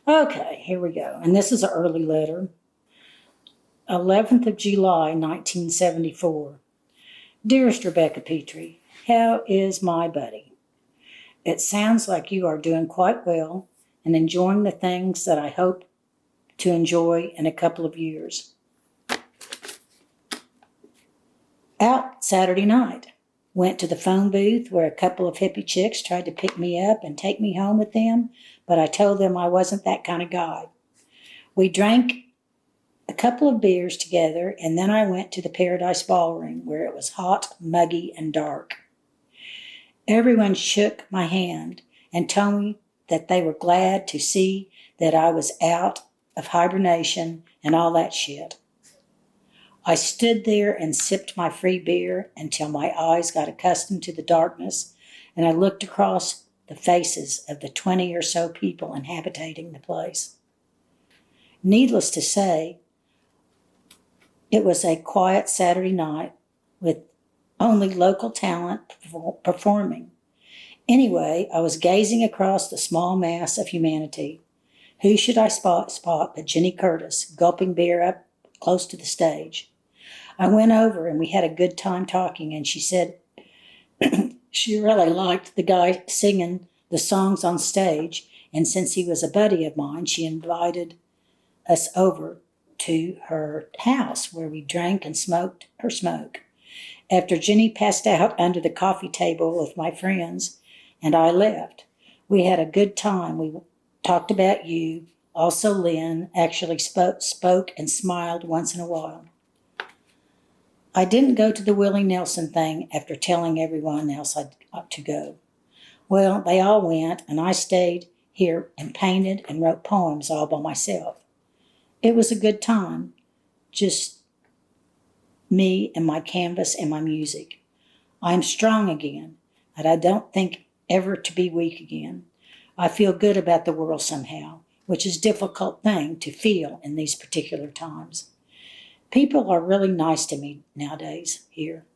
Okay, here we go. And this is an early letter. 11th of July, 1974. Dearest Rebecca Petrie, how is my buddy? It sounds like you are doing quite well and enjoying the things that I hope to enjoy in a couple of years. Out Saturday night. Went to the phone booth where a couple of hippie chicks tried to pick me up and take me home with them, but I told them I wasn't that kind of guy. We drank a couple of beers together, and then I went to the Paradise Ballroom where it was hot, muggy, and dark. Everyone shook my hand and told me that they were glad to see that I was out of hibernation and all that shit. I stood there and sipped my free beer until my eyes got accustomed to the darkness, and I looked across the faces of the 20 or so people inhabiting the place. Needless to say, it was a quiet Saturday night with only local talent performing. Anyway, I was gazing across the small mass of humanity. Who should I spot but Jenny Curtis, gulping beer up close to the stage. I went over and we had a good time talking, and she said she really liked the guy singing the songs on stage, and since he was a buddy of mine, she invited us over to her house where we drank and smoked her smoke. After Jenny passed out under the coffee table with my friends and I left, we had a good time. We talked about you. Also, Lynn actually spoke and smiled once in a while. I didn't go to the Willie Nelson thing after telling everyone else I'd got to go. Well, they all went, and I stayed here and painted and wrote poems all by myself. It was a good time, just me and my canvas and my music. I am strong again, and I don't think ever to be weak again. I feel good about the world somehow, which is a difficult thing to feel in these particular times. People are really nice to me nowadays here.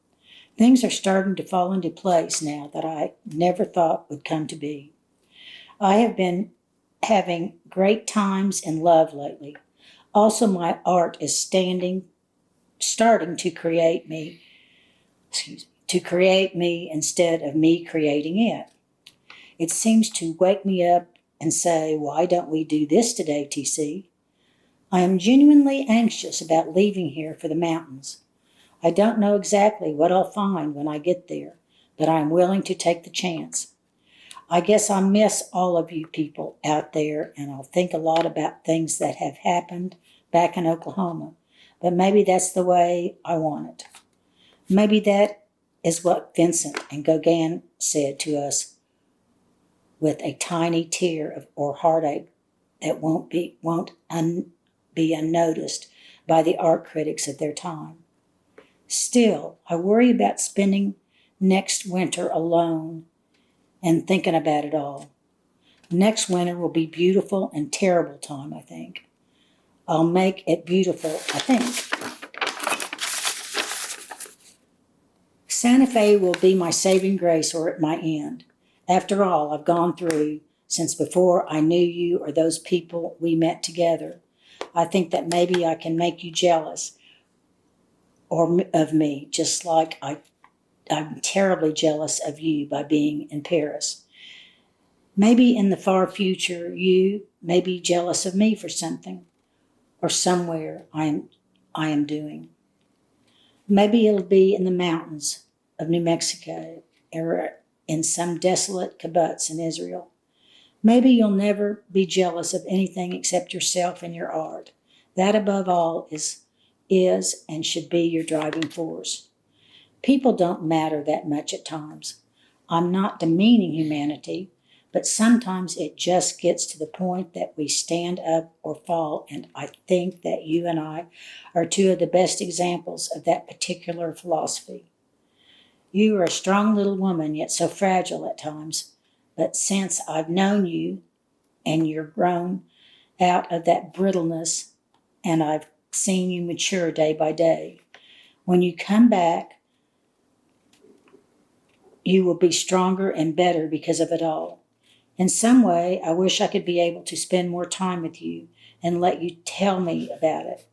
Things are starting to fall into place now that I never thought would come to be. I have been having great times in love lately. Also, my art is starting to create me instead of me creating it. It seems to wake me up and say, why don't we do this today, TC? I am genuinely anxious about leaving here for the mountains. I don't know exactly what I'll find when I get there, but I am willing to take the chance. I guess I miss all of you people out there, and I'll think a lot about things that have happened back in Oklahoma, but maybe that's the way I want it. Maybe that is what Vincent and Gauguin said to us with a tiny tear or heartache that won't be unnoticed by the art critics of their time. Still, I worry about spending next winter alone and thinking about it all. Next winter will be beautiful and terrible time, I think. I'll make it beautiful, I think. Santa Fe will be my saving grace or at my end. After all I've gone through since before I knew you or those people we met together, I think that maybe I can make you jealous of me, just like I'm terribly jealous of you by being in Paris. Maybe in the far future, you may be jealous of me for something or somewhere I am doing. Maybe it'll be in the mountains of New Mexico or in some desolate kibbutz in Israel. Maybe you'll never be jealous of anything except yourself and your art. That above all is and should be your driving force. People don't matter that much at times. I'm not demeaning humanity, but sometimes it just gets to the point that we stand up or fall, and I think that you and I are two of the best examples of that particular philosophy. You are a strong little woman, yet so fragile at times, but since I've known you and you're grown out of that brittleness, and I've seen you mature day by day, when you come back, you will be stronger and better because of it all. In some way, I wish I could be able to spend more time with you and let you tell me about it.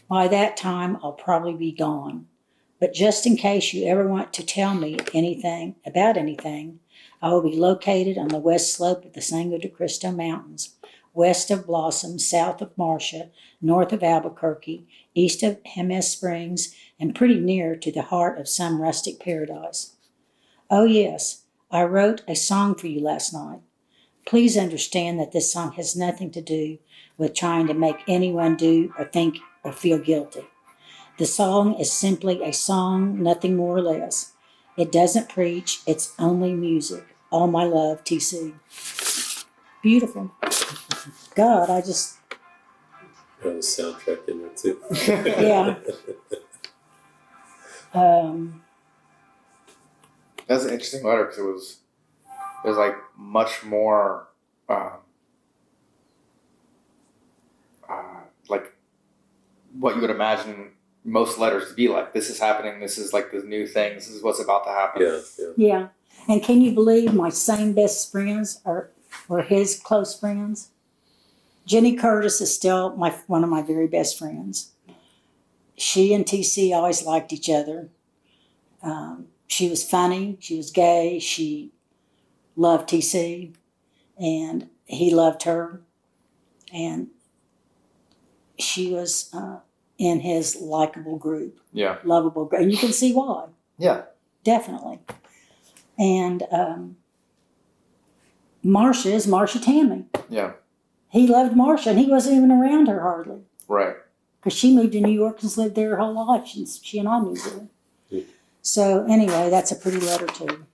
By that time, I'll probably be gone. But just in case you ever want to tell me anything about anything, I will be located on the west slope of the Sangre de Cristo Mountains, west of Blossom, south of Marcia, north of Albuquerque, east of Jemez Springs, and pretty near to the heart of some rustic paradise. Oh yes, I wrote a song for you last night. Please understand that this song has nothing to do with trying to make anyone do or think or feel guilty. The song is simply a song, nothing more or less. It doesn't preach, it's only music. All my love, TC. Beautiful. God, I just, Got a soundtrack in there too. yeah. That's an interesting letter because it was like much more like what you would imagine most letters to be like. This is happening. This is like the new thing. This is what's about to happen. Yeah. And can you believe my same best friends were his close friends? Jenny Curtis is still one of my very best friends. She and TC always liked each other. She was funny. She was gay. She loved TC, and he loved her. And she was in his likable group. Yeah. Lovable group. And you can see why. Yeah. Definitely. And Marcia is Marcia Tammy. Yeah. He loved Marcia, and he wasn't even around her hardly. Right. Because she moved to New York and lived there her whole life. She and I knew her. Yeah. So anyway, that's a pretty letter too.